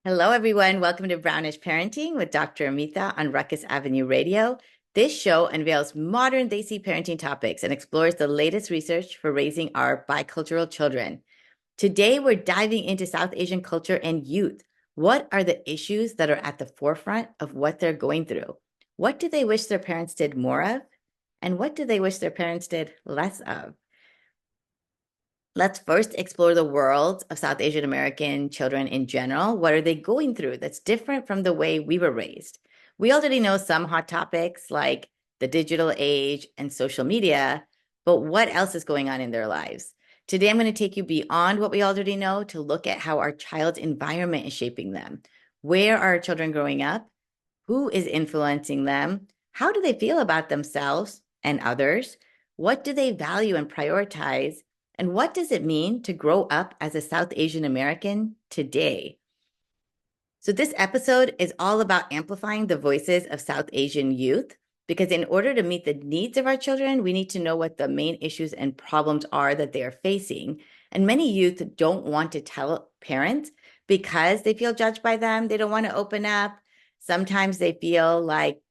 Hello, everyone. Welcome to Brownish Parenting with Dr. Amita on Ruckus Avenue Radio. This show unveils modern Desi parenting topics and explores the latest research for raising our bicultural children. Today, we're diving into South Asian culture and youth. What are the issues that are at the forefront of what they're going through? What do they wish their parents did more of? And what do they wish their parents did less of? Let's first explore the world of South Asian American children in general. What are they going through that's different from the way we were raised? We already know some hot topics like the digital age and social media, but what else is going on in their lives? Today, I'm going to take you beyond what we already know to look at how our child's environment is shaping them. Where are our children growing up? Who is influencing them? How do they feel about themselves and others? What do they value and prioritize? And what does it mean to grow up as a South Asian American today? So this episode is all about amplifying the voices of South Asian youth, because in order to meet the needs of our children, we need to know what the main issues and problems are that they are facing. And many youth don't want to tell parents because they feel judged by them. They don't want to open up. Sometimes they feel like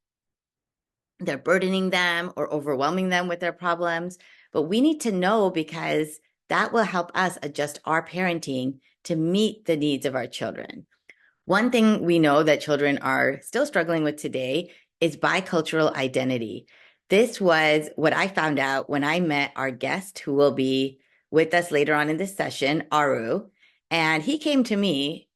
they're burdening them or overwhelming them with their problems. But we need to know, because that will help us adjust our parenting to meet the needs of our children. One thing we know that children are still struggling with today is bicultural identity. This was what I found out when I met our guest who will be with us later on in this session, Aru. And he came to me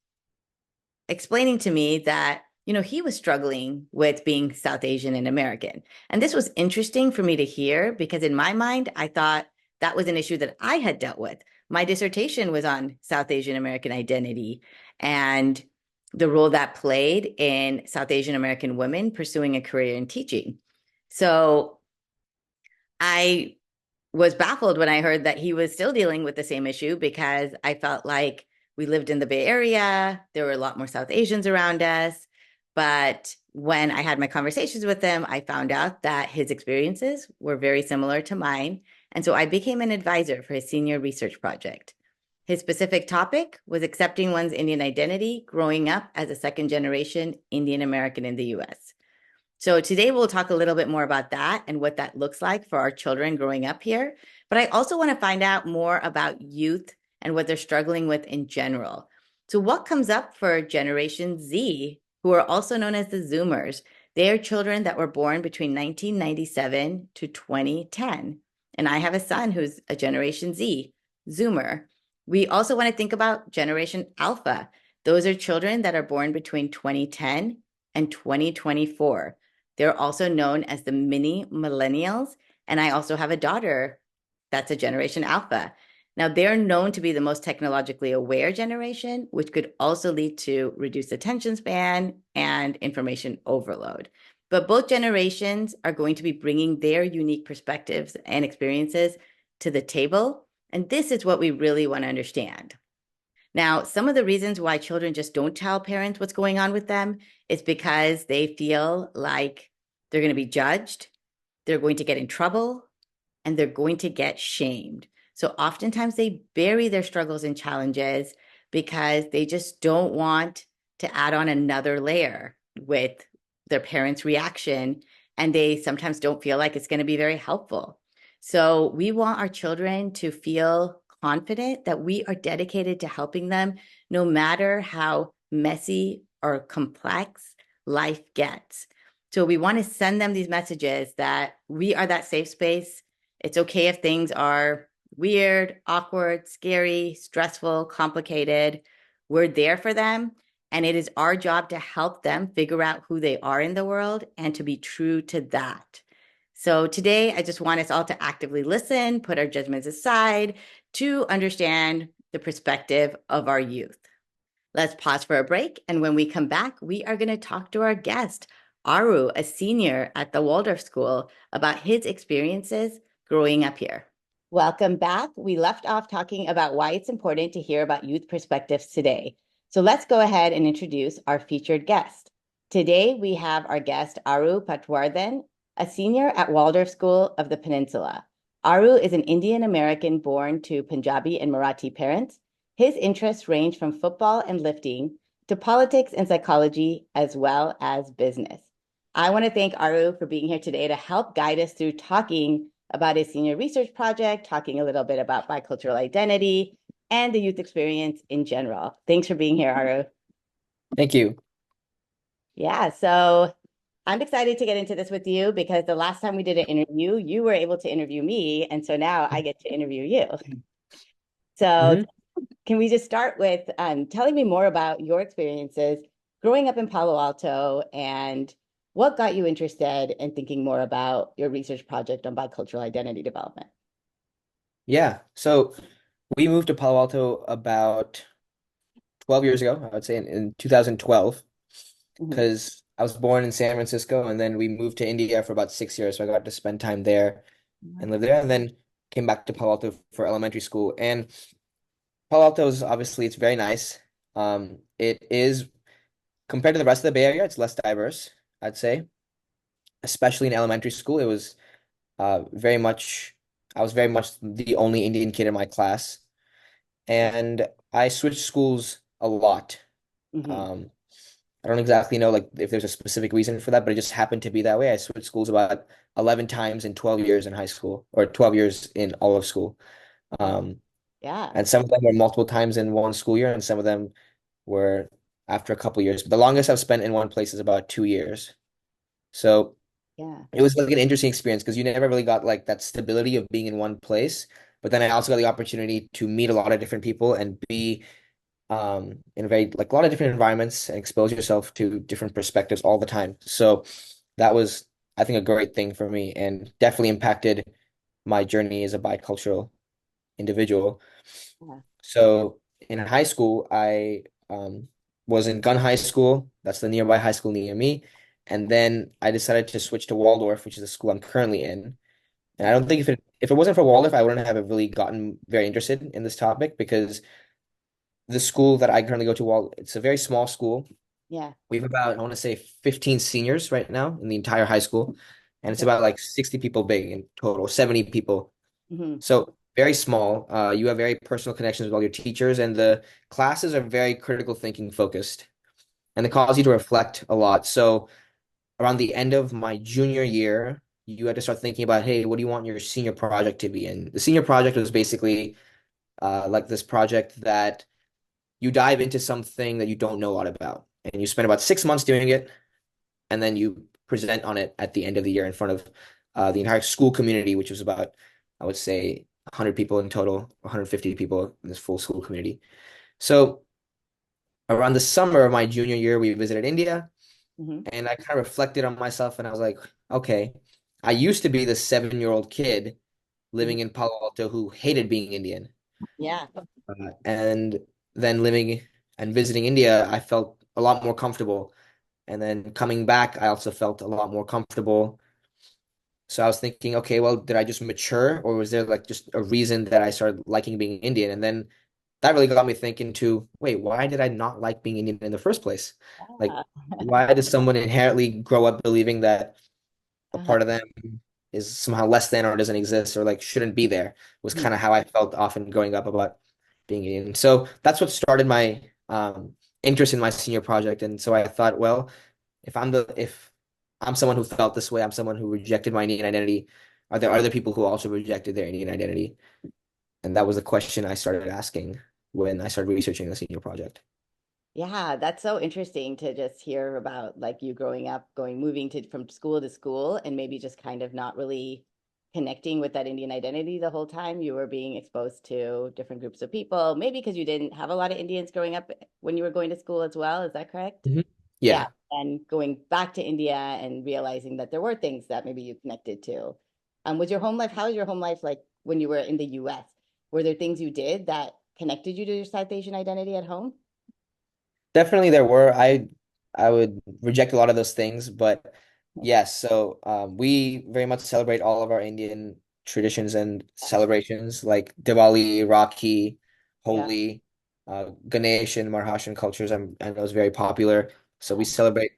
explaining to me that he was struggling with being South Asian and American. And this was interesting for me to hear, because in my mind, I thought that was an issue that I had dealt with. My dissertation was on South Asian American identity and the role that played in South Asian American women pursuing a career in teaching. So I was baffled when I heard that he was still dealing with the same issue, because I felt like we lived in the Bay Area. There were a lot more South Asians around us. But when I had my conversations with him, I found out that his experiences were very similar to mine. And so I became an advisor for his senior research project. His specific topic was accepting one's Indian identity, growing up as a second generation Indian American in the US. So today we'll talk a little bit more about that and what that looks like for our children growing up here. But I also want to find out more about youth and what they're struggling with in general. So what comes up for Generation Z, who are also known as the Zoomers? They are children that were born between 1997 to 2010. And I have a son who's a Generation Z, Zoomer. We also want to think about Generation Alpha. Those are children that are born between 2010 and 2024. They're also known as the mini millennials. And I also have a daughter that's a Generation Alpha. Now, they're known to be the most technologically aware generation, which could also lead to reduced attention span and information overload. But both generations are going to be bringing their unique perspectives and experiences to the table. And this is what we really want to understand. Now, some of the reasons why children just don't tell parents what's going on with them is because they feel like they're going to be judged, they're going to get in trouble, and they're going to get shamed. So oftentimes they bury their struggles and challenges because they just don't want to add on another layer with their parents' reaction, and they sometimes don't feel like it's going to be very helpful. So we want our children to feel confident that we are dedicated to helping them, no matter how messy or complex life gets. So we want to send them these messages that we are that safe space. It's okay if things are weird, awkward, scary, stressful, complicated. We're there for them. And it is our job to help them figure out who they are in the world and to be true to that. So today, I just want us all to actively listen, put our judgments aside, to understand the perspective of our youth. Let's pause for a break. And when we come back, we are going to talk to our guest, Aru, a senior at the Waldorf School, about his experiences growing up here. Welcome back. We left off talking about why it's important to hear about youth perspectives today. So let's go ahead and introduce our featured guest. Today, we have our guest, Aru Patwardhan, a senior at Waldorf School of the Peninsula. Aru is an Indian American born to Punjabi and Marathi parents. His interests range from football and lifting to politics and psychology, as well as business. I want to thank Aru for being here today to help guide us through talking about his senior research project, talking a little bit about bicultural identity and the youth experience in general. Thanks for being here, Aru. Thank you. Yeah, so I'm excited to get into this with you because the last time we did an interview, you were able to interview me. And so now I get to interview you. So hmm can we just start with telling me more about your experiences growing up in Palo Alto and what got you interested in thinking more about your research project on bicultural identity development? Yeah. So we moved to Palo Alto about 12 years ago, I would say in 2012, Mhm. because I was born in San Francisco and then we moved to India for about 6 years. So I got to spend time there and live Wow. there and then came back to Palo Alto for elementary school. And Palo Alto is obviously it's very nice. It is compared to the rest of the Bay Area, it's less diverse, I'd say, especially in elementary school. It was very much, I was very much the only Indian kid in my class. And I switched schools a lot. Hmm. Um, I don't exactly know like if there's a specific reason for that, but it just happened to be that way. I switched schools about 11 times in 12 years in high school, or 12 years in all of school. Wow. Um, Yeah. and some of them were multiple times in one school year, and some of them were after a couple years. But the longest I've spent in one place is about 2 years. So Yeah. it was like an interesting experience because you never really got like that stability of being in one place. But then I also got the opportunity to meet a lot of different people and be in a very like a lot of different environments and expose yourself to different perspectives all the time. So that was, I think, a great thing for me and definitely impacted my journey as a bicultural individual. Yeah. So in high school, I was in Gun High School. That's the nearby high school near me. And then I decided to switch to Waldorf, which is the school I'm currently in. And I Yeah. don't think if it wasn't for Waldorf, I wouldn't have really gotten very interested in this topic because the school that I currently go to, Wald, it's a very small school. Yeah. We have about, I want to say 15 seniors right now in the entire high school. And it's Okay. about like 60 people big in total, 70 people. Hmm. So very small. You have very personal connections with all your teachers, and the classes are very critical thinking focused, and they cause you to reflect a lot. So around the end of my junior year, you had to start thinking about, hey, what do you want your senior project to be? And the senior project was basically like this project that you dive into something that you don't know a lot about, and you spend about 6 months doing it, and then you present on it at the end of the year in front of the entire school community, which was about, I would say, 100 people in total, 150 people in this full school community. So around the summer of my junior year, we visited India, Hmm. and I kind of reflected on myself, and I was like, okay, I used to be the 7-year-old kid Hmm. living in Palo Alto who hated being Indian. Yeah. And then living and visiting India, I felt a lot more comfortable. And then coming back, I also felt a lot more comfortable. So I was thinking, okay, well, did I just mature or was there like just a reason that I started liking being Indian? And then that really got me thinking to, wait, why did I not like being Indian in the first place? Like, Yeah. why does someone inherently grow up believing that a Uh-huh. part of them is somehow less than or doesn't exist or like shouldn't be there? Was Mhm. kind of how I felt often growing up about being Indian. So that's what started my interest in my senior project. And so I thought, well, if I'm someone who felt this way, I'm someone who rejected my Indian identity. Are there other people who also rejected their Indian identity? And that was the question I started asking when I started researching the senior project. Yeah, that's so interesting to just hear about like you growing up, moving to from school to school and maybe just kind of not really connecting with that Indian identity the whole time. You were being exposed to different groups of people, maybe because you didn't have a lot of Indians growing up when you were going to school as well. Is that correct? Mhm. Yeah. Yeah, And going back to India and realizing that there were things that maybe you connected to. Was your home life, how was your home life like when you were in the US? Were there things you did that connected you to your South Asian identity at home? definitely there were. I would reject a lot of those things, but yes. So we very much celebrate all of our Indian traditions and celebrations like Diwali, Rakhi, Yeah. Holi, Ganesh and Maharashtrian cultures. I know is very popular. So we Yeah. celebrate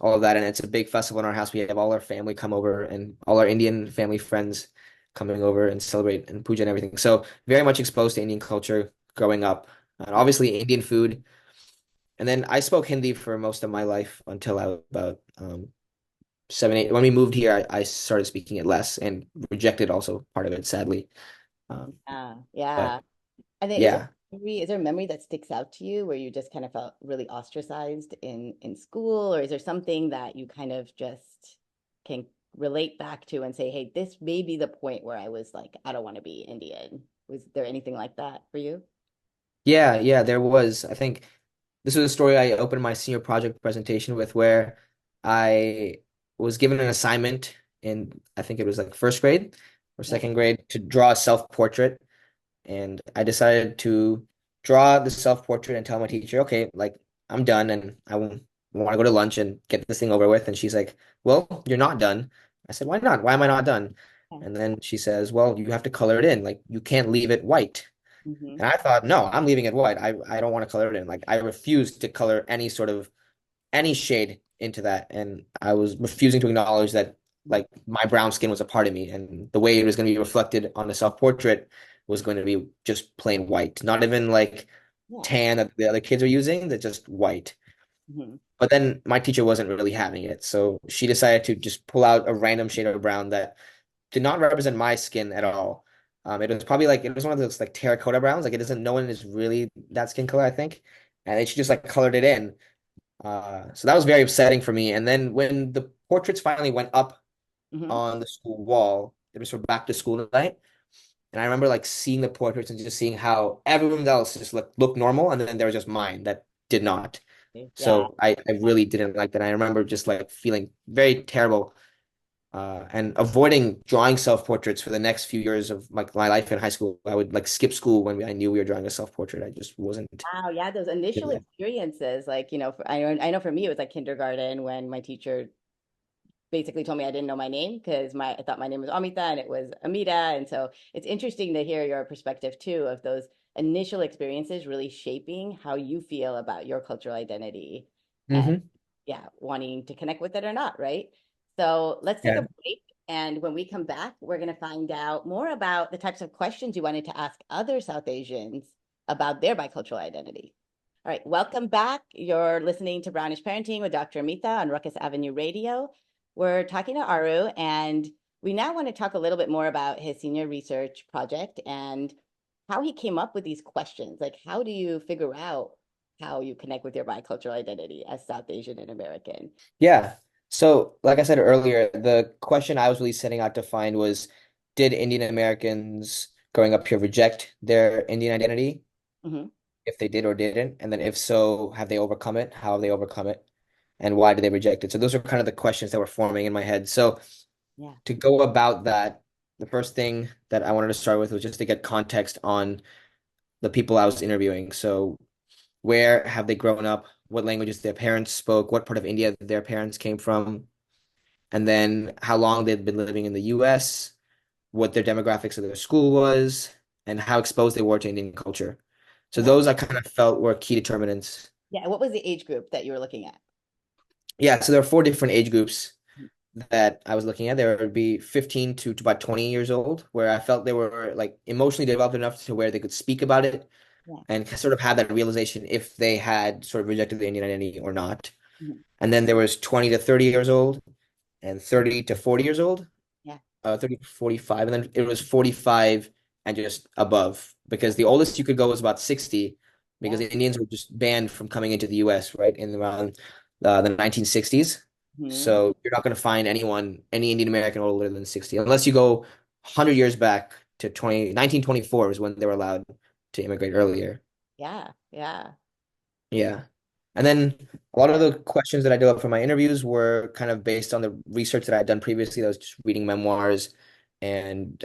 all of that, and it's a big festival in our house. We have all our family come over and all our Indian family friends coming over and celebrate and puja and everything. So very much exposed to Indian culture growing up, and Yeah. obviously Indian food. And then I spoke Hindi for most of my life until I was about 7, 8. When we moved here, I started speaking it less and rejected also part of it, sadly. Um, Yeah. but I think yeah. is there a memory that sticks out to you where you just kind of felt really ostracized in school, or is there something that you kind of just can relate back to and say, hey, this may be the point where I was like, I don't want to be Indian. Was there anything like that for you? Yeah, yeah, there was. I think this was a story I opened my senior project presentation with where I was given an assignment in, I think it was like first grade or Yeah. second grade to draw a self-portrait. And I decided to draw the self-portrait and tell my teacher, okay, like I'm done and I want to go to lunch and get this thing over with. And she's like, well, you're not done. I said, why not? Why am I not done? And then she says, well, you have to color it in. Like you can't leave it white. Mm-hmm. And I thought, no, I'm leaving it white. I don't want to color it in. Like I refuse to color any sort of any shade into that. And I was refusing to acknowledge that like my brown skin was a part of me and the way it was going to be reflected on the self-portrait was going to be just plain white, not even like Yeah. tan that the other kids are using, they're just white. Hmm. But then my teacher wasn't really having it. So she decided to just pull out a random shade of brown that did not represent my skin at all. It was probably like it was one of those like terracotta browns. Like it doesn't, no one is really that skin color, I think. And then she just like colored it in. So that was very upsetting for me. And then when the portraits finally went up Hmm. on the school wall, it was for back to school night. And I remember like seeing the portraits and just seeing how everyone else just looked normal, and then there was just mine that did not. Yeah. So I really didn't like that. I remember just like feeling very terrible and avoiding drawing self-portraits for the next few years of my life in high school. I would like skip school when I knew we were drawing a self-portrait. I just wasn't Wow, yeah, those initial doing that. experiences, like, I know for me it was like kindergarten when my teacher basically told me I didn't know my name because my I thought my name was Amita and it was Amita. And so it's interesting to hear your perspective too of those initial experiences really shaping how you feel about your cultural identity and Hmm. yeah, wanting to connect with it or not, right? So let's take a Yeah. break. And when we come back, we're going to find out more about the types of questions you wanted to ask other South Asians about their bicultural identity. All right, welcome back. You're listening to Brownish Parenting with Dr. Amita on Ruckus Avenue Radio. We're talking to Aru, and we now want to talk a little bit more about his senior research project and how he came up with these questions. Like, how do you figure out how you connect with your bicultural identity as South Asian and American? Yeah. So, like I said earlier, the question I was really setting out to find was, did Indian Americans growing up here reject their Indian identity? Hmm. If they did or didn't, and then if so, have they overcome it? How have they overcome it? And why did they reject it? So those are kind of the questions that were forming in my head. So Yeah. to go about that, the first thing that I wanted to start with was just to get context on the people I was interviewing. So where have they grown up? What languages their parents spoke? What part of India their parents came from? And then how long they'd been living in the US, what their demographics of their school was, and how exposed they were to Indian culture. So Yeah. those I kind of felt were key determinants. Yeah. What was the age group that you were looking at? Yeah, so there are four different age groups that I was looking at. There would be 15 to about 20 years old, where I felt they were like emotionally developed enough to where they could speak about it Yeah. and sort of have that realization if they had sort of rejected the Indian identity or not. Mhm. And then there was 20 to 30 years old and 30 to 40 years old. Yeah. 30 to 45, and then it was 45 and just above because the oldest you could go was about 60 because Yeah. the Indians were just banned from coming into the US, right, in around the 1960s. Hmm. So you're not going to find any Indian American older than 60 unless you go 100 years back to 1924 is when they were allowed to immigrate earlier. Yeah. Yeah. Yeah. And then a lot of the questions that I developed for my interviews were kind of based on the research that I had done previously. That was just reading memoirs and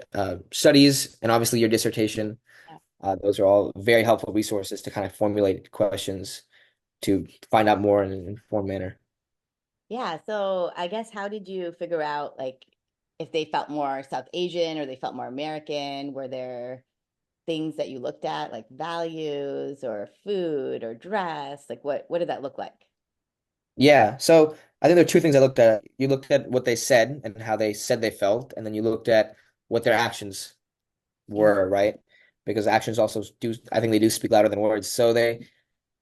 studies, and obviously your dissertation. Yeah. Those are all very helpful resources to kind of formulate questions to find out more in an informed manner. Yeah. So I guess how did you figure out like if they felt more South Asian or they felt more American? Were there things that you looked at like values or food or dress? Like what did that look like? Yeah. So I think there are two things I looked at. You looked at what they said and how they said they felt, and then you looked at what their actions Yeah. were, right? Because actions also do, I think they do speak louder than words. So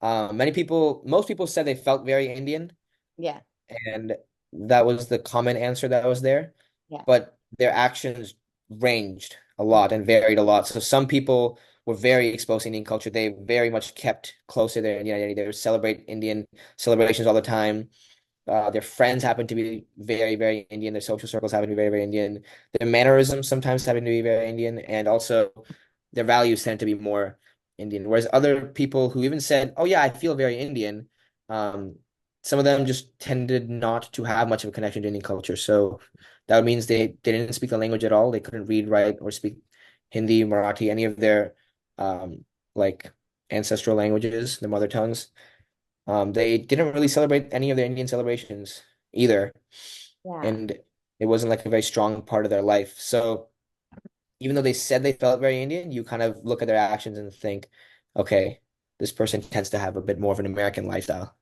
Most people said they felt very Indian, Yeah, and that was the common answer that was there. yeah, But their actions ranged a lot and varied a lot. So some people were very exposed to Indian culture. They very much kept close to their Indian identity. They would celebrate Indian celebrations all the time. Their friends happen to be very, very Indian. Their social circles happen to be very, very Indian. Their mannerisms sometimes happen to be very Indian, and also their values tend to be more Indian. Whereas other people who even said, "Oh yeah, I feel very Indian," um, some of them just tended not to have much of a connection to Indian culture. So that means they didn't speak the language at all. They couldn't read, write, or speak Hindi, Marathi, any of their um, like ancestral languages, their mother tongues. They didn't really celebrate any of their Indian celebrations either, yeah. and it wasn't like a very strong part of their life. So even though they said they felt very Indian, you kind of look at their actions and think, okay, this person tends to have a bit more of an American lifestyle.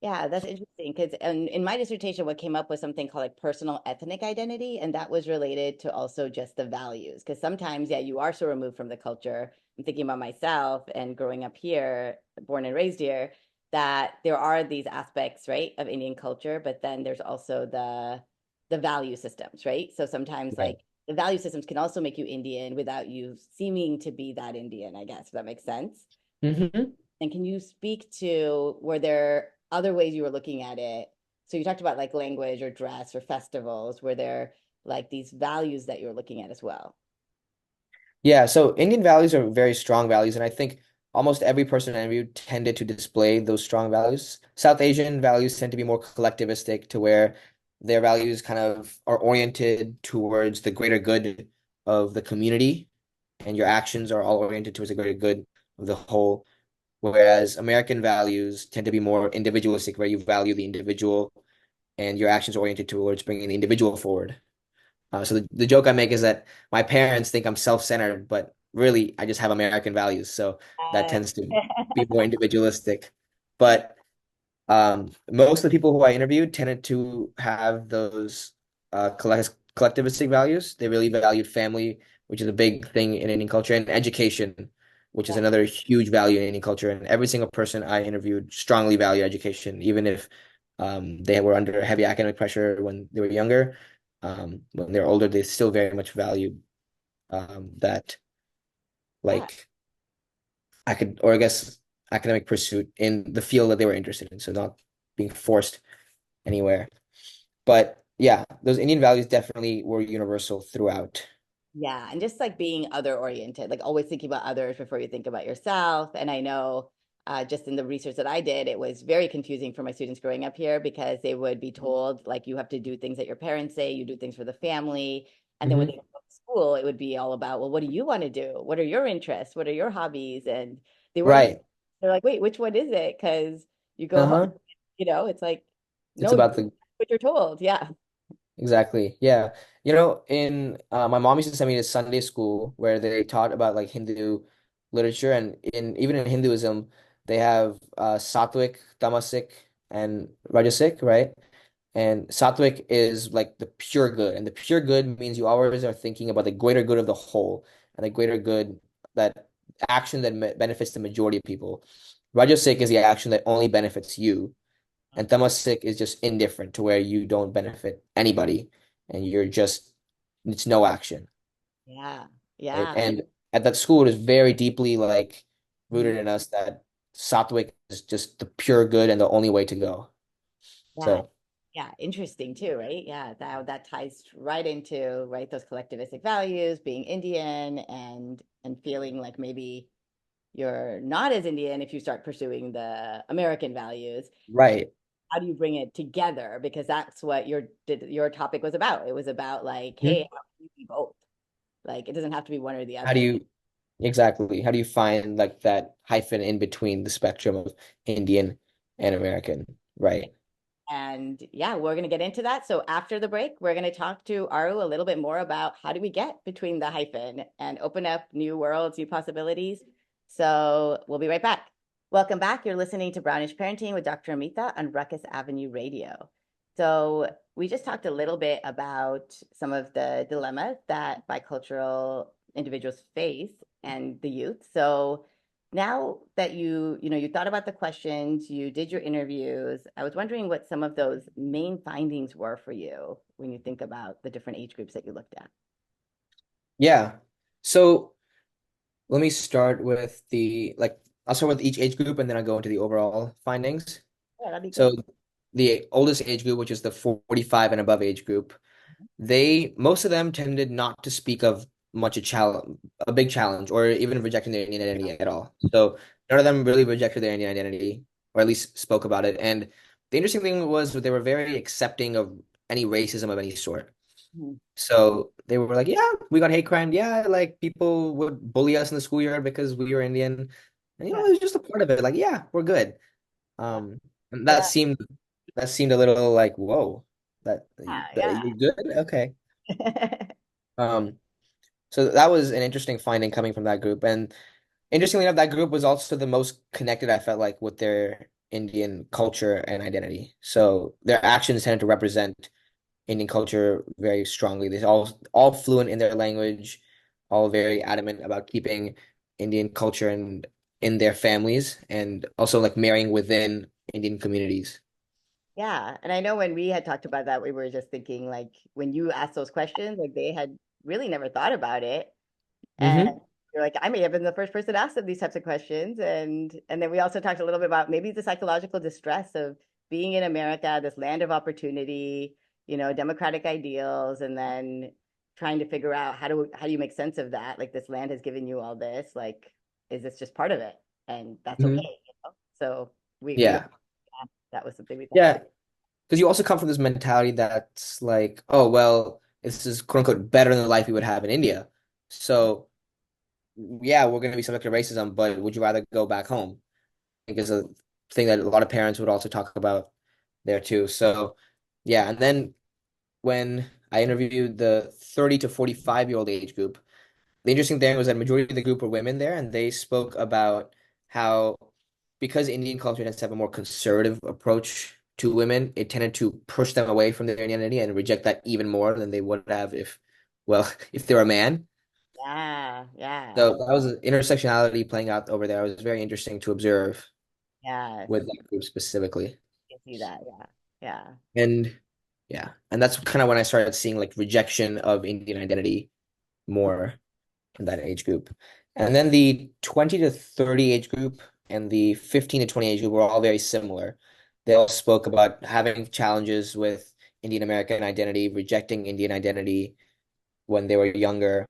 Yeah, that's interesting because in my dissertation, what came up was something called like personal ethnic identity, and that was related to also just the values. Because sometimes, yeah, you are so removed from the culture. I'm thinking about myself and growing up here, born and raised here, that there are these aspects, right, of Indian culture, but then there's also the value systems, right? So sometimes Right. like the value systems can also make you Indian without you seeming to be that Indian, I guess, if that makes sense. Hmm. And can you speak to were there other ways you were looking at it? So you talked about like language or dress or festivals. Were there like these values that you were looking at as well? Yeah, so Indian values are very strong values, and I think almost every person I interviewed tended to display those strong values. South Asian values tend to be more collectivistic, to where their values kind of are oriented towards the greater good of the community, and your actions are all oriented towards the greater good of the whole. Whereas American values tend to be more individualistic, where you value the individual and your actions are oriented towards bringing the individual forward. So the joke I make is that my parents think I'm self-centered, but really I just have American values. So that Uh, tends to be more individualistic. But most of the people who I interviewed tended to have those collectivistic values. They really valued family, which is a big thing in Indian culture, and education, which is yeah, another huge value in Indian culture. And every single person I interviewed strongly valued education, even if they were under heavy academic pressure when they were younger. When they're older, they still very much valued that, yeah, like, or I guess academic pursuit in the field that they were interested in. So not being forced anywhere. But yeah, those Indian values definitely were universal throughout. yeah. And just like being other oriented, like always thinking about others before you think about yourself. And I know just in the research that I did, it was very confusing for my students growing up here because they would be told, like, you have to do things that your parents say, you do things for the family. And then when they Hmm. go to school, it would be all about, well, what do you want to do? What are your interests? What are your hobbies? And they weren't, Right. they're like, wait, which one is it? Because you go home, Uh-huh. it's like, It's no, you about do the what you're told. Yeah. Exactly. Yeah. In my mom used to send me to Sunday school where they taught about like Hindu literature, and in even in Hinduism they have Sattvic, Tamasic, and Rajasic, right? And Sattvic is like the pure good, and the pure good means you always are thinking about the greater good of the whole and the greater good, that action that benefits the majority of people. Rajasic is the action that only benefits you, and Temasek is just indifferent, to where you don't benefit anybody and you're just, it's no action, Yeah. right? Yeah. And at that school, it is very deeply like rooted Mhm. in us that Satwik is just the pure good and the only way to go. Yeah. So, Yeah, interesting too, right? Yeah, that ties right into right those collectivistic values, being Indian and feeling like maybe you're not as Indian if you start pursuing the American values. right. How do you bring it together? Because that's what your topic was about. It was about like, Hmm? hey, how can you be both? Like it doesn't have to be one or the How do other. you, exactly, how do you find like that hyphen in between the spectrum of Indian and American? Right. And yeah, we're going to get into that. So after the break, we're going to talk to Aru a little bit more about how do we get between the hyphen and open up new worlds, new possibilities. So we'll be right back. Welcome back. You're listening to Brownish Parenting with Dr. Amita on Ruckus Avenue Radio. So we just talked a little bit about some of the dilemmas that bicultural individuals face and the youth. So Now that you thought about the questions, you did your interviews, I was wondering what some of those main findings were for you when you think about the different age groups that you looked at. Yeah. So let me start with I'll start with each age group and then I'll go into the overall findings. Yeah, that'd be So great. the oldest age group, which is the 45 and above age group, most of them tended not to speak of a big challenge, or even rejecting their Indian identity at all. So none of them really rejected their Indian identity, or at least spoke about it. And the interesting thing was that they were very accepting of any racism of any sort. Mhm. So they were like, yeah, we got hate crime. Yeah, like people would bully us in the schoolyard because we were Indian. And Yeah, it was just a part of it. Like, yeah, we're good. And yeah, that seemed a little like, whoa, that yeah. you're good? Okay. Yeah. Um, so that was an interesting finding coming from that group. And interestingly enough, that group was also the most connected, I felt like, with their Indian culture and identity. So their actions tended to represent Indian culture very strongly. They all fluent in their language, all very adamant about keeping Indian culture and in their families, and also like marrying within Indian communities. Yeah, and I know when we had talked about that, we were just thinking like when you asked those questions, like they had really never thought about it. And Hmm. you're like, I may have been the first person to ask them these types of questions. And then we also talked a little bit about maybe the psychological distress of being in America, this land of opportunity, democratic ideals, and then trying to figure out how do you make sense of that? Like this land has given you all this, like, is this just part of it? And that's okay, Hmm. So we Yeah. that was something we thought Yeah. about. Because you also come from this mentality that's like, oh, well, this is quote unquote better than the life we would have in India. So yeah, we're going to be subject to racism, but would you rather go back home? I think is a thing that a lot of parents would also talk about there too. So yeah, and then when I interviewed the 30 to 45-year-old age group, the interesting thing was that majority of the group were women there, and they spoke about how because Indian culture tends to have a more conservative approach to women, it tended to push them away from their identity and reject that even more than they would have well, if they're a man. Yeah, yeah, So that was intersectionality playing out over there. It was very interesting to observe yes. with that group specifically. I see that. Yeah, yeah. And yeah, and that's kind of when I started seeing like rejection of Indian identity more in that age group. And then the 20 to 30 age group and the 15 to 20 age group were all very similar. They all spoke about having challenges with Indian American identity, rejecting Indian identity when they were younger.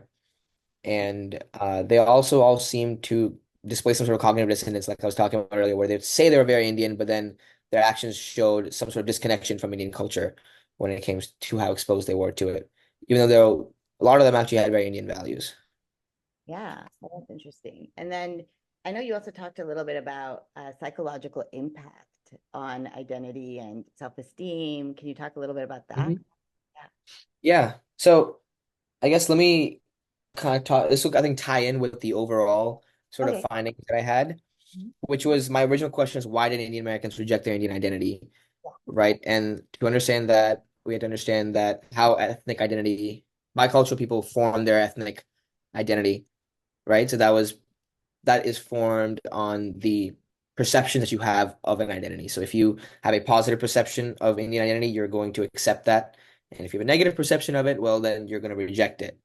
And they also all seemed to display some sort of cognitive dissonance, like I was talking about earlier, where they'd say they were very Indian, but then their actions showed some sort of disconnection from Indian culture when it came to how exposed they were to it, even though a lot of them actually had very Indian values. Yeah, well, that's interesting. And then I know you also talked a little bit about psychological impact on identity and self-esteem. Can you talk a little bit about that? Mhm. Yeah. So I guess let me kind of talk. This will, I think, tie in with the overall Yeah. sort of Okay. findings that I had, Mhm. which was my original question is why did Indian Americans reject their Indian identity, Yeah. right? And to understand that, we had to understand that how ethnic identity, bicultural people form their ethnic identity, right? So that is formed on the perception that you have of an identity. So if you have a positive perception of Indian identity, you're going to accept that. And if you have a negative perception of it, well, then you're going to reject it.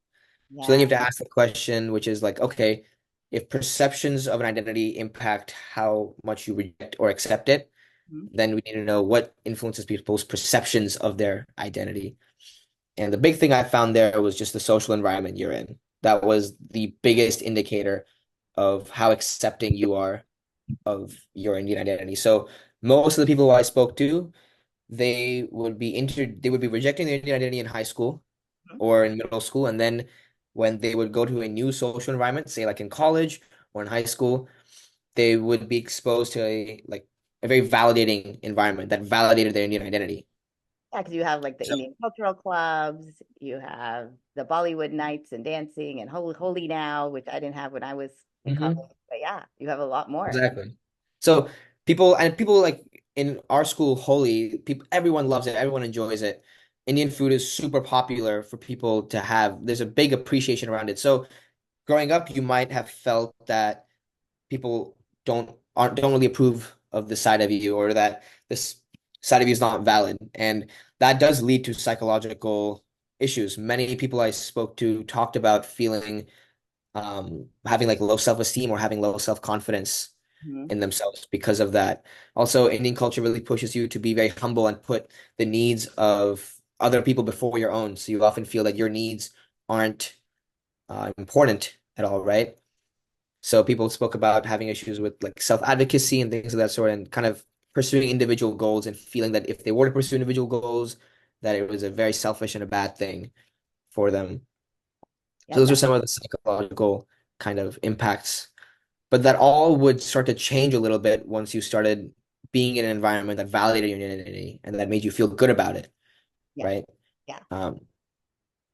So then you Yeah. have to ask the question, which is like, okay, if perceptions of an identity impact how much you reject or accept it, Mhm. then we need to know what influences people's perceptions of their identity. And the big thing I found there was just the social environment you're in. That was the biggest indicator of how accepting you are of your Indian identity. So most of the people I spoke to, they would be rejecting their Indian identity in high school Mhm. or in middle school, and then when they would go to a new social environment, say like in college or in high school, they would be exposed to a very validating environment that validated their Indian identity. Yeah, because you have like the So, Indian cultural clubs, you have the Bollywood nights and dancing and Holy Now, which I didn't have when I was in college. mhm, But yeah, you have a lot more. exactly. So people like in our school, Holi, people everyone loves it, everyone enjoys it. Indian food is super popular for people to have. There's a big appreciation around it. So growing up, you might have felt that people don't really approve of this side of you, or that this side of you is not valid. And that does lead to psychological issues. Many people I spoke to talked about feeling having like low self-esteem or having low self-confidence Mhm. in themselves because of that. Also, Indian culture really pushes you to be very humble and put the needs of other people before your own. So you often feel that your needs aren't important at all, right? So people spoke about having issues with like self-advocacy and things of that sort, and kind of pursuing individual goals and feeling that if they were to pursue individual goals, that it was a very selfish and a bad thing for them. So Yeah, those are some of the psychological kind of impacts. But that all would start to change a little bit once you started being in an environment that validated your identity and that made you feel good about it, yeah, right? yeah. Um, And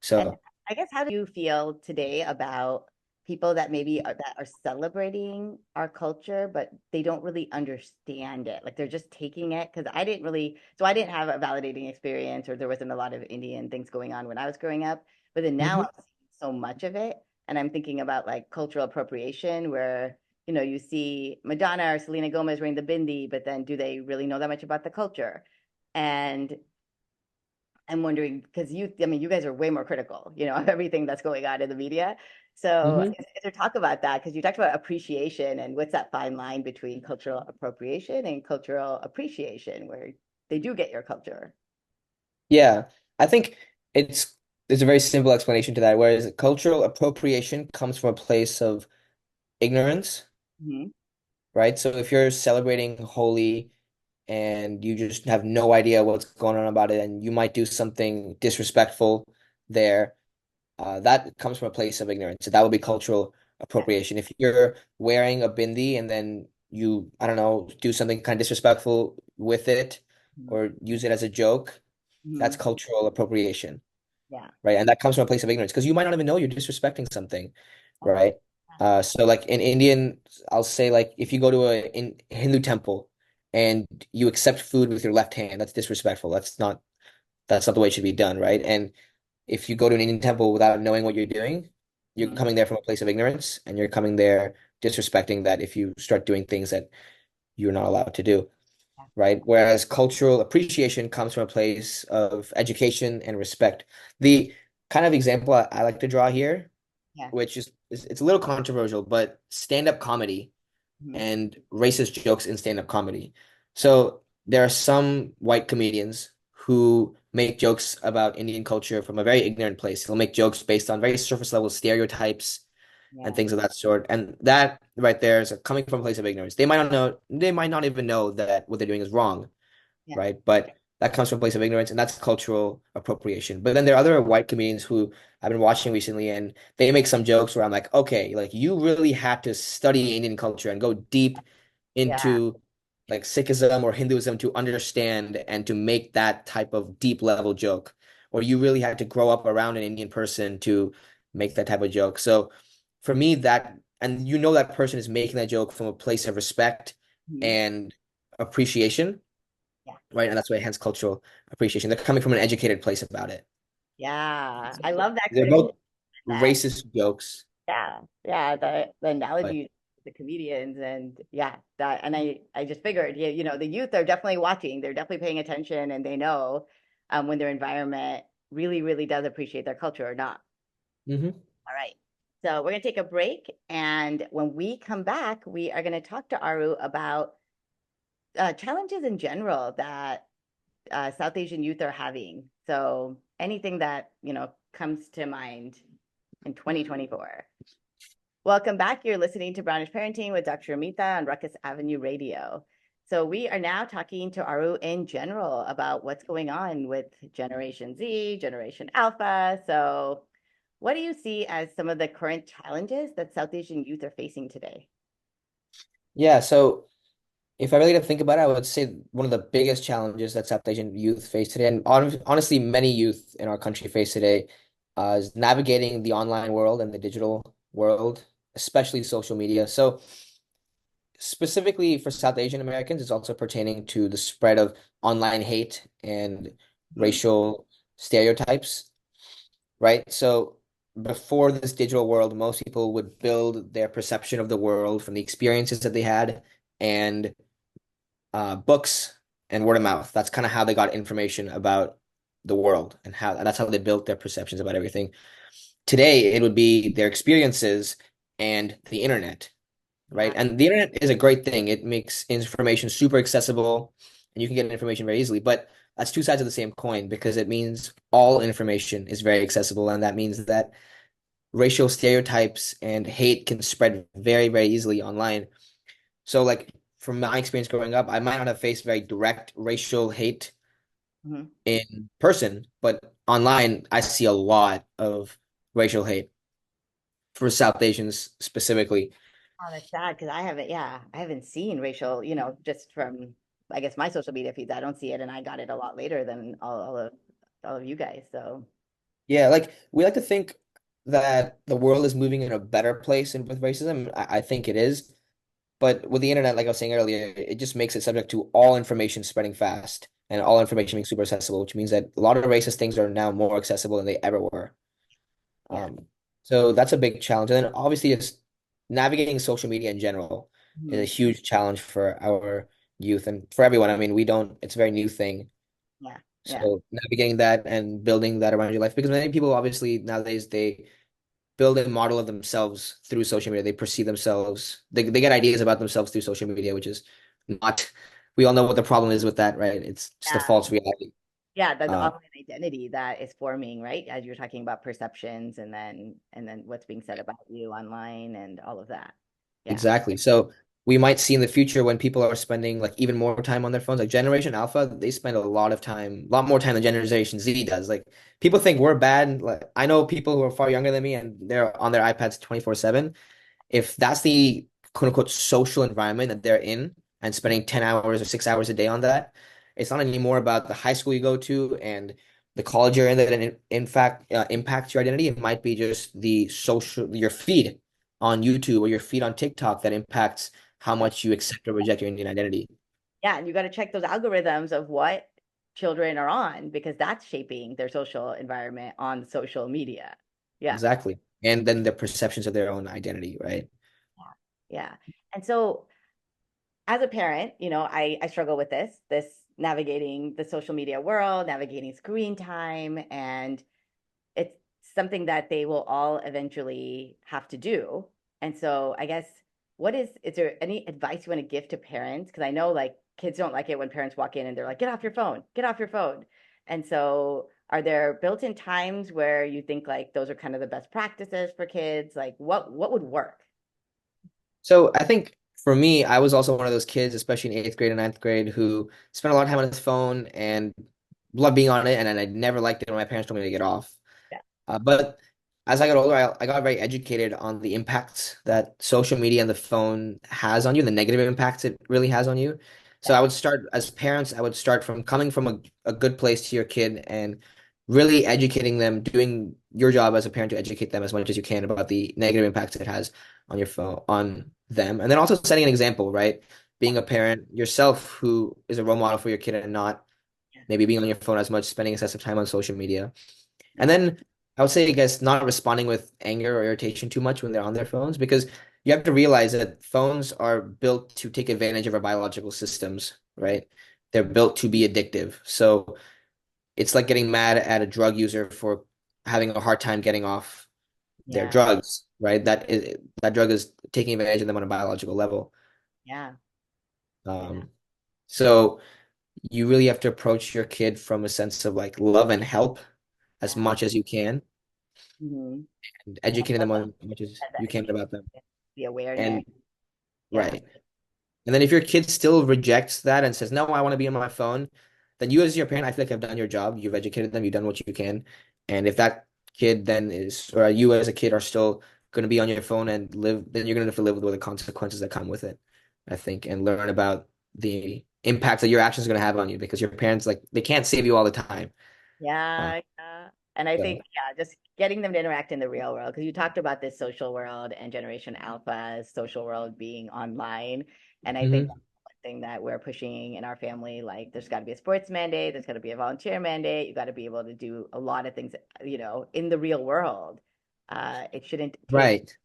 so I guess how do you feel today about people that maybe that are celebrating our culture, but they don't really understand it? Like they're just taking it because I didn't really, so I didn't have a validating experience, or there wasn't a lot of Indian things going on when I was growing up. But then now Mhm. I'm seeing so much of it, and I'm thinking about like cultural appropriation, where you see Madonna or Selena Gomez wearing the bindi, but then do they really know that much about the culture? And I'm wondering because I mean, you guys are way more critical, of everything that's going on in the media. So, Mhm. is there talk about that? Because you talked about appreciation and what's that fine line between cultural appropriation and cultural appreciation, where they do get your culture. Yeah, I think it's there's a very simple explanation to that, whereas cultural appropriation comes from a place of ignorance, Hmm. right? So if you're celebrating Holi and you just have no idea what's going on about it, and you might do something disrespectful there, that comes from a place of ignorance. So that would be cultural Yeah. appropriation. If you're wearing a bindi and then you, I don't know, do something kind of disrespectful with it Hmm. or use it as a joke, that's Hmm. cultural appropriation, Yeah. right? And that comes from a place of ignorance because you might not even know you're disrespecting something, Yeah. right? So like in Indian, I'll say like if you go to a in Hindu temple and you accept food with your left hand, that's disrespectful. That's not the way it should be done, right? And if you go to an Indian temple without knowing what you're doing, you're Hmm. coming there from a place of ignorance and you're coming there disrespecting that if you start doing things that you're not allowed to do, Yeah. right? Whereas cultural appreciation comes from a place of education and respect. The kind of example I like to draw here, Yeah. which is it's a little controversial, but stand-up comedy Hmm. and racist jokes in stand-up comedy. Yeah. So there are some white comedians who make jokes about Indian culture from a very ignorant place. They'll make jokes based on very surface level stereotypes and Yeah. things of that sort. And that right there is coming from a place of ignorance. They might not even know that what they're doing is wrong, Yeah. right? But that comes from a place of ignorance, and that's cultural appropriation. But then there are other white comedians who I've been watching recently, and they make some jokes where I'm like, okay, like you really had to study Indian culture and go deep Yeah. into like Sikhism or Hinduism to understand and to make that type of deep level joke, or you really had to grow up around an Indian person to make that type of joke. So for me, and you know that person is making that joke from a place of respect Hmm. and appreciation, Yeah. right? And that's why hence cultural appreciation. They're coming from an educated place about it. Yeah. So I love that they're criticism. both That racist jokes, Yeah, yeah, the but analogy, the comedians, and yeah, that, and I just figured, yeah, the youth are definitely watching, they're definitely paying attention, and they know when their environment really, really does appreciate their culture or not. mhm. All right, so we're gonna take a break, and when we come back, we are gonna talk to Aru about challenges in general that South Asian youth are having. So anything that comes to mind in 2024. Welcome back. You're listening to Brownish Parenting with Dr. Amita on Ruckus Avenue Radio. So we are now talking to Aru in general about what's going on with Generation Z, Generation Alpha. So what do you see as some of the current challenges that South Asian youth are facing today? Yeah, so if I really had to think about it, I would say one of the biggest challenges that South Asian youth face today, and honestly, many youth in our country face today, is navigating the online world and the digital world, especially social media. So specifically for South Asian Americans, it's also pertaining to the spread of online hate and Mhm. racial stereotypes, right? So before this digital world, most people would build their perception of the world from the experiences that they had and books and word of mouth. That's kind of how they got information about the world and that's how they built their perceptions about everything. Today, it would be their experiences and the internet, right? Yeah. And the internet is a great thing. It makes information super accessible and you can get information very easily. But that's two sides of the same coin because it means all information is very accessible. And that means that racial stereotypes and hate can spread very, very easily online. So, like, from my experience growing up, I might not have faced very direct racial hate Mhm. in person, but online, I see a lot of racial hate for South Asians specifically. Oh, that's sad because I haven't seen racial, just from, I guess, my social media feeds. I don't see it, and I got it a lot later than all of you guys. So, Yeah, like we like to think that the world is moving in a better place and with racism. I think it is. But with the internet, like I was saying earlier, it just makes it subject to all information spreading fast and all information being super accessible, which means that a lot of racist things are now more accessible than they ever were. yeah. Um, so that's a big challenge. And then obviously just navigating social media in general is a Mhm. huge challenge for our youth and for everyone. I mean, we don't, it's a very new thing. Yeah. Yeah. So navigating that and building that around your life, because many people obviously nowadays they build a model of themselves through social media. They perceive themselves, they get ideas about themselves through social media, which is not, we all know what the problem is with that, right? It's just a Yeah. false reality. Yeah, the Um, online identity that is forming, right? As you're talking about perceptions and then what's being said about you online and all of that. Yeah. exactly. So we might see in the future when people are spending like even more time on their phones, like Generation Alpha, they spend a lot of time, a lot more time than Generation Z does. Like people think we're bad. Like I know people who are far younger than me and they're on their iPads 24/7. If that's the quote unquote social environment that they're in and spending 10 hours or 6 hours a day on that, it's not anymore about the high school you go to and the college you're in that in fact impacts your identity. It might be just the social, your feed on YouTube or your feed on TikTok that impacts how Yeah. much you accept or reject your Indian identity. Yeah, and you got to check those algorithms of what children are on because that's shaping their social environment on social media. Yeah. Exactly. And then the perceptions of their own identity, right? Yeah. Yeah. And so as a parent, I struggle with this navigating the social media world, navigating screen time, and it's something that they will all eventually have to do. And so I guess is there any advice you want to give to parents? Because I know like kids don't like it when parents walk in and they're like, get off your phone, get off your phone. And so are there built-in times where you think like those are kind of the best practices for kids? Like what would work? So I think for me, I was also one of those kids, especially in eighth grade and ninth grade, who spent a lot of time on his phone and loved being on it, and I never liked it when my parents told me to get off. Yeah. But as I got older, I got very educated on the impacts that social media and the phone has on you, and the negative impacts it really has on you. So Yeah. I would start, as parents, I would start from coming from a good place to your kid and really educating them, doing your job as a parent to educate them as much as you can about the negative impacts it has on your phone, on them. And then also setting an example, right? Being a parent yourself who is a role model for your kid and not Yeah. maybe being on your phone as much, spending excessive time on social media. And Yeah. then I would say, I guess, not responding with anger or irritation too much when they're on their phones, because you have to realize that phones are built to take advantage of our biological systems, right? They're built to be addictive. So it's like getting mad at a drug user for having a hard time getting off their Yeah. drugs, right? That drug is taking advantage of them on a biological level. Yeah. Yeah. Um, so you really have to approach your kid from a sense of like love and help as Yeah. much as you can Mm-hmm. and Yeah. educating Love them that, on as much as that you can education, about them. the awareness. And Yeah. right. And then if your kid still rejects that and says, "No, I want to be on my phone," then you as your parent, I feel like have done your job. You've educated them, you've done what you can. And if that kid then is, or you as a kid are still going to be on your phone and live, then you're going to have to live with the consequences that come with it, I think, and learn about the impacts that your actions are going to have on you because your parents, like, they can't save you all the time. Uh, Yeah, yeah. And I think, so, yeah, just getting them to interact in the real world, because you talked about this social world and Generation Alpha's social world being online. And I think mhm. that's one thing that we're pushing in our family. Like, there's got to be a sports mandate, there's got to be a volunteer mandate. You got to be able to do a lot of things, in the real world. It shouldn't take Right.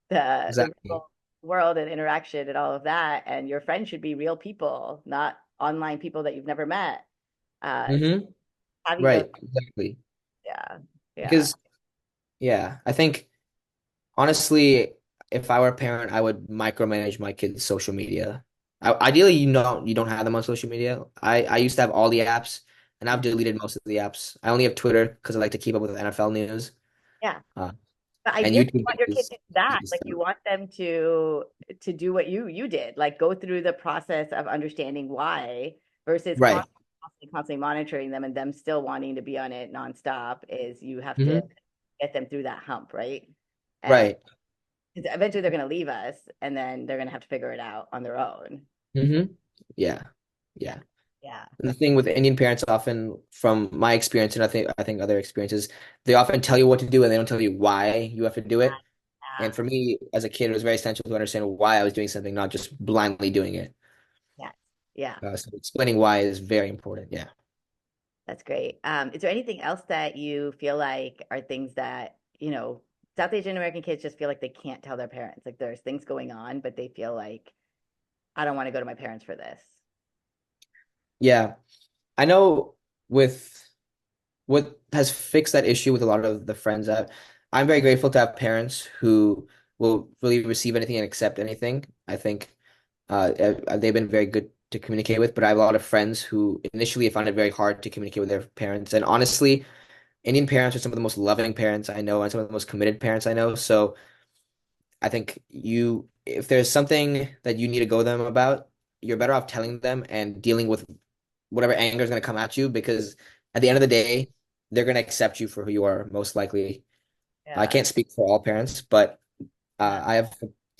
the Exactly. real world and interaction and all of that. And your friends should be real people, not online people that you've never met. So Hmm. having those, Right. Exactly. yeah, yeah, Because yeah, I think honestly, if I were a parent, I would micromanage my kids' social media. Ideally, you don't have them on social media. I used to have all the apps, and I've yeah, deleted most of the apps. I only have Twitter because I like to keep up with NFL news. yeah. Uh, But and ideally, you YouTube want your kid is to do that. is Like you want them to do what you did, like go through the process of understanding why versus right. constantly monitoring them and them still wanting to be on it nonstop. Is you have to Hmm. get them through that hump, right? And Right. 'cause eventually they're going to leave us, and then they're going to have to figure it out on their own. Hmm. Yeah. Yeah, Yeah. yeah, And the thing with Indian parents often, from my experience, and I think other experiences, they often tell you what to do and they don't tell you why you have to do it. yeah, And for me, as a kid, it was very essential to understand why I was doing something, not just blindly doing it. yeah, yeah. So explaining why is very important. Yeah. That's great. Is there anything else that you feel like are things that, South Asian American kids just feel like they can't tell their parents? Like there's things going on, but they feel like, I don't want to go to my parents for this. Yeah. I know with what has fixed that issue with a lot of the friends that I'm very grateful to have parents who will really receive anything and accept anything. I think they've been very good to communicate with, but I have a lot of friends who initially found it very hard to communicate with their parents. And honestly, Indian parents are some of the most loving parents I know and some of the most committed parents I know. So I think if there's something that you need to go to them about, you're better off telling them and dealing with whatever anger is going to come at you because at the end of the day, they're going to accept you for who you are, most likely. I Yeah. can't speak for all parents, but Yeah.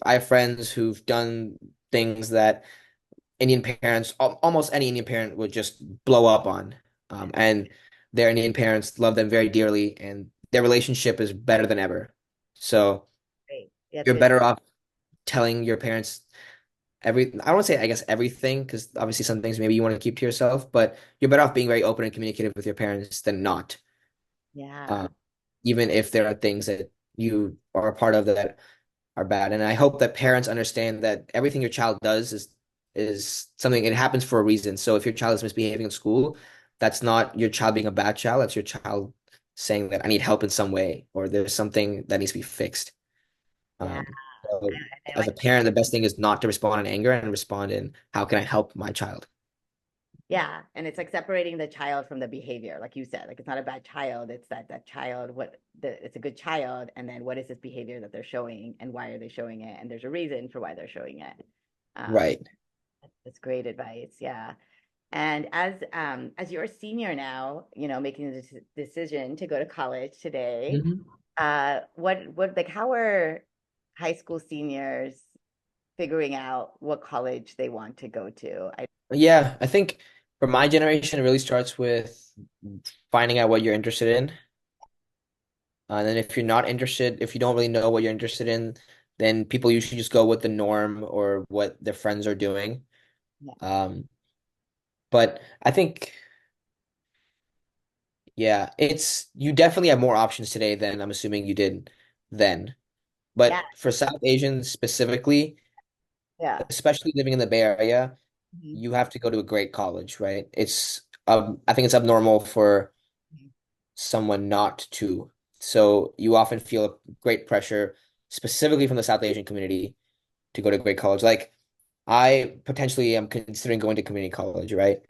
I have friends who've done things that Indian parents, almost any Indian parent would just blow up on. And their Indian parents love them very dearly, and their relationship is better than ever. So Great. Yeah, it's you're good. better off telling your parents I don't want to say, I guess, everything, because obviously some things maybe you want to keep to yourself, but you're better off being very open and communicative with your parents than not. Yeah. Uh, Even if there are things that you are a part of that are bad. And I hope that parents understand that everything your child does is something it happens for a reason. So if your child is misbehaving in school, that's not your child being a bad child. That's your child saying that I need help in some way or there's something that needs to be fixed. Yeah. So I as like a parent, the best thing is not to respond in anger and respond in how can I help my child? Yeah, and it's like separating the child from the behavior, like you said. Like it's not a bad child, it's that child, it's a good child, and then what is this behavior that they're showing and why are they showing it? And there's a reason for why they're showing it. Um, Right. that's great advice. Yeah. And as you're a senior now, making the decision to go to college today, Mhm. what like how are high school seniors figuring out what college they want to go to? Yeah, I think for my generation, it really starts with finding out what you're interested in. And then if you're not interested, if you don't really know what you're interested in, then people usually just go with the norm or what their friends are doing. Yeah. Um, but I think, yeah, you definitely have more options today than I'm assuming you did then. Yeah. But for South Asians specifically, Yeah. especially living in the Bay Area, Mhm. you have to go to a great college, right? I think it's abnormal for someone not to. So you often feel great pressure, specifically from the South Asian community, to go to great college. Like I potentially am considering going to community college, right?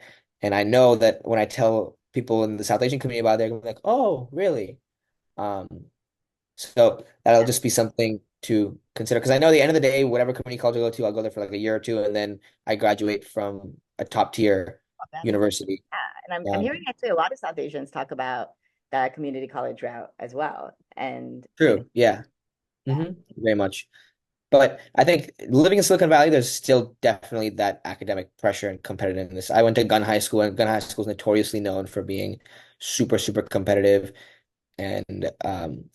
And I know that when I tell people in the South Asian community about it, they're gonna be like, "Oh, really?" Um, so that'll just be something to consider because I know at the end of the day, whatever community college I go to, I'll go there for like a year or two, and then I graduate from a top tier That's university. yeah. And I'm Um, hearing actually a lot of South Asians talk about that community college route as well. And True, yeah, yeah, very much. But I think living in Silicon Valley, there's still definitely that academic pressure and competitiveness. I went to Gun High School, and Gun High School is notoriously known for being super, super competitive, and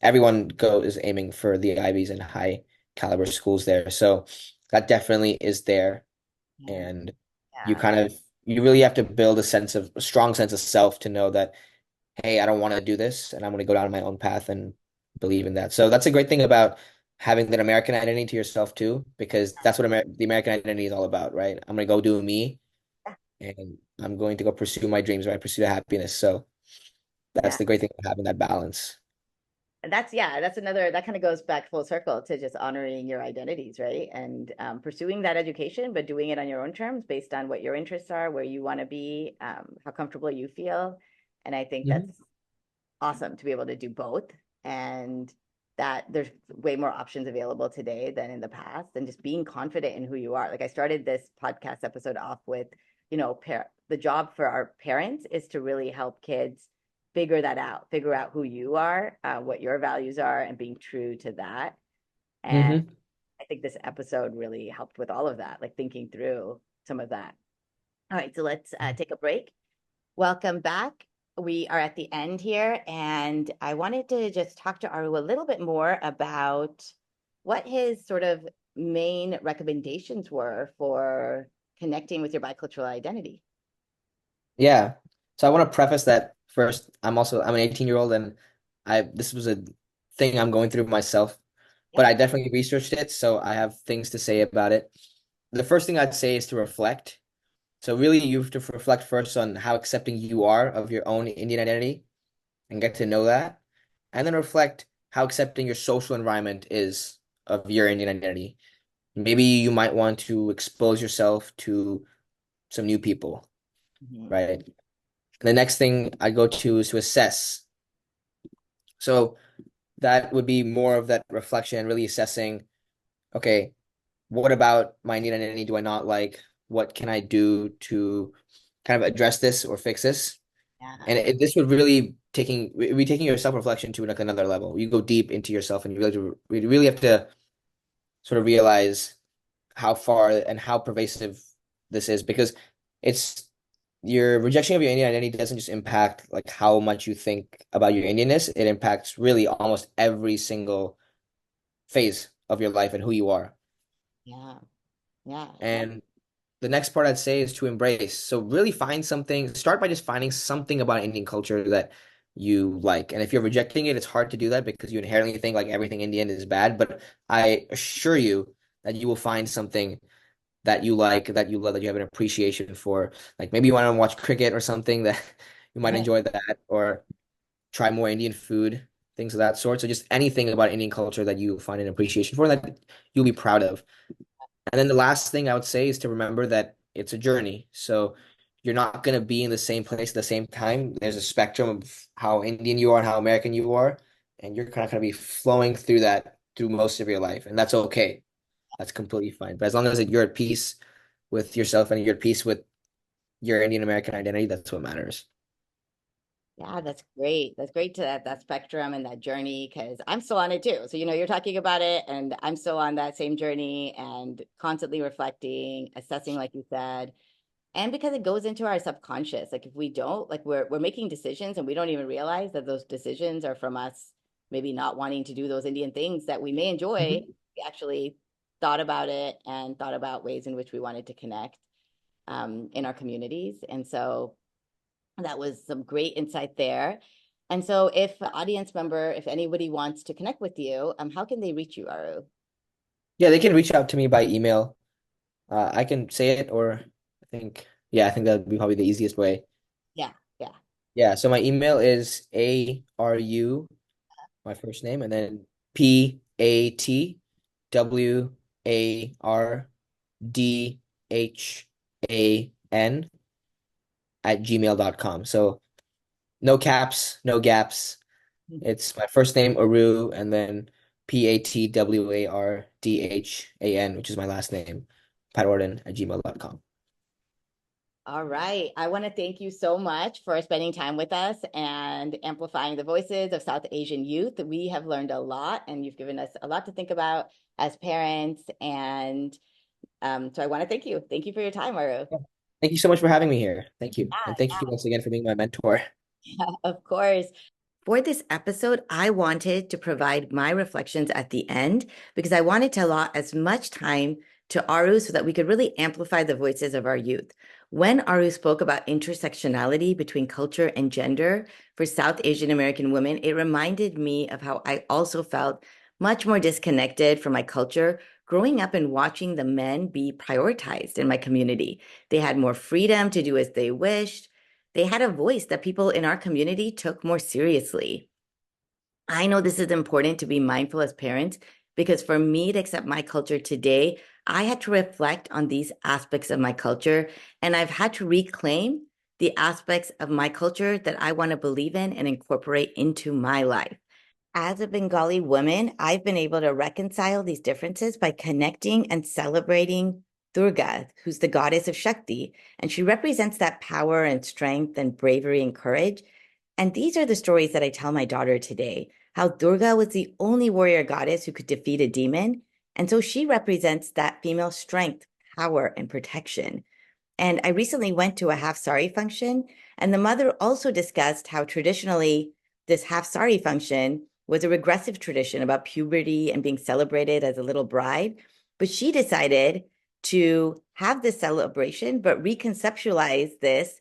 everyone is aiming for the Ivies and high caliber schools there. So that definitely is there, yeah, and you yeah, kind of you really have to build a strong sense of self to know that, hey, I don't want to do this, and I'm going to go down my own path and believe in that. So that's a great thing about having that American identity to yourself too, because that's what the American identity is all about, right? I'm gonna go do me, Yeah. and I'm going to go pursue my dreams, right? Pursue the happiness. So that's Yeah. the great thing of having that balance. That's yeah, that's another that kind of goes back full circle to just honoring your identities, right? And pursuing that education, but doing it on your own terms based on what your interests are, where you want to be, how comfortable you feel. And I think Hmm. that's awesome to be able to do both, and that there's way more options available today than in the past, and just being confident in who you are. Like I started this podcast episode off with, the job for our parents is to really help kids figure that out, figure out who you are, what your values are, and being true to that. And Hmm. I think this episode really helped with all of that, like thinking through some of that. All right, so let's take a break. Welcome back. We are at the end here, and I wanted to just talk to Aru a little bit more about what his sort of main recommendations were for connecting with your bicultural identity. Yeah. So I want to preface that first. I'm an 18-year-old and I this was a thing I'm going through myself, Yeah. but I definitely researched it, so I have things to say about it. The first thing I'd say is to reflect. So really you have to reflect first on how accepting you are of your own Indian identity and get to know that. And then reflect how accepting your social environment is of your Indian identity. Maybe you might want to expose yourself to some new people, Mhm. right? The next thing I go to is to assess. So that would be more of that reflection, really assessing, okay, what about my Indian identity do I not like? What can I do to kind of address this or fix this? And Yeah. this would really be taking your self-reflection to like another level. You go deep into yourself and you really have to sort of realize how far and how pervasive this is because it's your rejection of your Indian identity doesn't just impact like how much you think about your Indianness, it impacts really almost every single phase of your life and who you are. Yeah. Yeah. Yeah. And the next part I'd say is to embrace. So really find something, start by just finding something about Indian culture that you like. And if you're rejecting it, it's hard to do that because you inherently think like everything Indian is bad. But I assure you that you will find something that you like, that you love, that you have an appreciation for. Like maybe you want to watch cricket or something that you might enjoy that, or try more Indian food, things of that sort. So just anything about Indian culture that you find an appreciation for that you'll be proud of. And then the last thing I would say is to remember that it's a journey. So you're not going to be in the same place at the same time. There's a spectrum of how Indian you are and how American you are, and you're kind of going to be flowing through that through most of your life, and that's okay. That's completely fine. But as long as you're at peace with yourself and you're at peace with your Indian American identity, that's what matters. Yeah, that's great. That's great to that spectrum and that journey because I'm still on it too. So, you're talking about it, and I'm still on that same journey and constantly reflecting, assessing, like you said. And because it goes into our subconscious. Like if we don't, like we're making decisions and we don't even realize that those decisions are from us maybe not wanting to do those Indian things that we may enjoy. Mhm. We actually thought about it and thought about ways in which we wanted to connect in our communities. And so that was some great insight there. And so if an audience member, if anybody wants to connect with you, how can they reach you, Aru? Yeah, they can reach out to me by email. I can say it, or I think that would be probably the easiest way. Yeah, yeah. Yeah, so my email is ARU, my first name, and then PATWARDHAN So no caps, no gaps. It's my first name, Aru, and then PATWARDHAN, which is my last name, patwarden@gmail.com. All right. I want to thank you so much for spending time with us and amplifying the voices of South Asian youth. We have learned a lot, and you've given us a lot to think about as parents. And so I want to thank you. Thank you for your time, Aru. Yeah. Thank you so much for having me here. Thank you. And thank you once again for being my mentor. Yeah, of course. For this episode, I wanted to provide my reflections at the end because I wanted to allot as much time to Aru so that we could really amplify the voices of our youth. When Aru spoke about intersectionality between culture and gender for South Asian American women, it reminded me of how I also felt much more disconnected from my culture growing up and watching the men be prioritized in my community. They had more freedom to do as they wished. They had a voice that people in our community took more seriously. I know this is important to be mindful as parents because for me to accept my culture today, I had to reflect on these aspects of my culture, and I've had to reclaim the aspects of my culture that I want to believe in and incorporate into my life. As a Bengali woman, I've been able to reconcile these differences by connecting and celebrating Durga, who's the goddess of Shakti, and she represents that power and strength and bravery and courage. And these are the stories that I tell my daughter today, how Durga was the only warrior goddess who could defeat a demon. And so she represents that female strength, power, and protection. And I recently went to a half sari function, and the mother also discussed how traditionally this half sari function was a regressive tradition about puberty and being celebrated as a little bride. But she decided to have this celebration, but reconceptualize this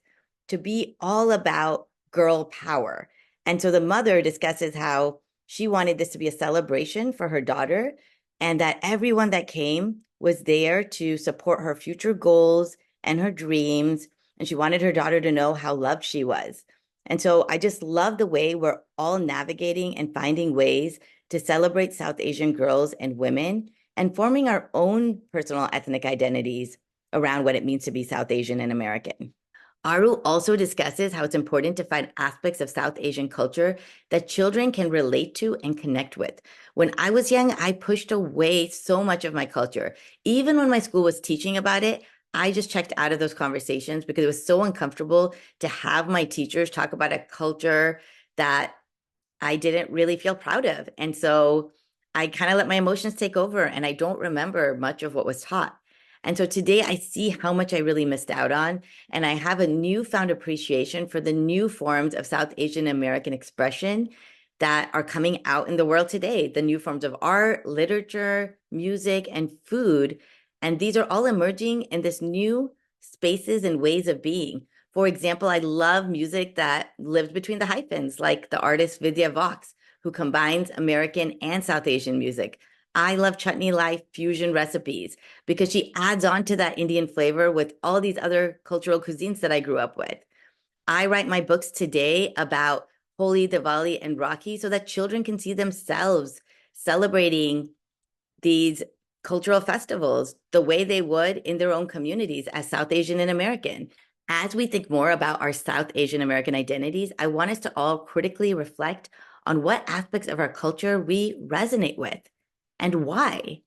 to be all about girl power. And so the mother discusses how she wanted this to be a celebration for her daughter and that everyone that came was there to support her future goals and her dreams. And she wanted her daughter to know how loved she was. And so I just love the way we're all navigating and finding ways to celebrate South Asian girls and women and forming our own personal ethnic identities around what it means to be South Asian and American. Aru also discusses how it's important to find aspects of South Asian culture that children can relate to and connect with. When I was young, I pushed away so much of my culture. Even when my school was teaching about it, I just checked out of those conversations because it was so uncomfortable to have my teachers talk about a culture that I didn't really feel proud of. And so I kind of let my emotions take over and I don't remember much of what was taught. And so today I see how much I really missed out on. And I have a newfound appreciation for the new forms of South Asian American expression that are coming out in the world today, the new forms of art, literature, music, and food. And these are all emerging in this new spaces and ways of being. For example, I love music that lives between the hyphens, like the artist Vidya Vox, who combines American and South Asian music. I love Chutney Life fusion recipes because she adds on to that Indian flavor with all these other cultural cuisines that I grew up with. I write my books today about Holi, Diwali, and Rakhi so that children can see themselves celebrating these cultural festivals the way they would in their own communities as South Asian and American. As we think more about our South Asian American identities, I want us to all critically reflect on what aspects of our culture we resonate with and why.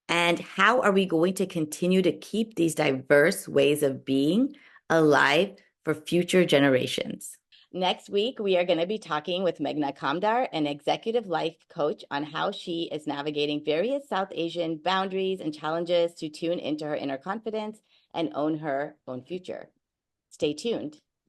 And how are we going to continue to keep these diverse ways of being alive for future generations? Next week, we are going to be talking with Meghna Kamdar, an executive life coach, on how she is navigating various South Asian boundaries and challenges to tune into her inner confidence and own her own future. Stay tuned.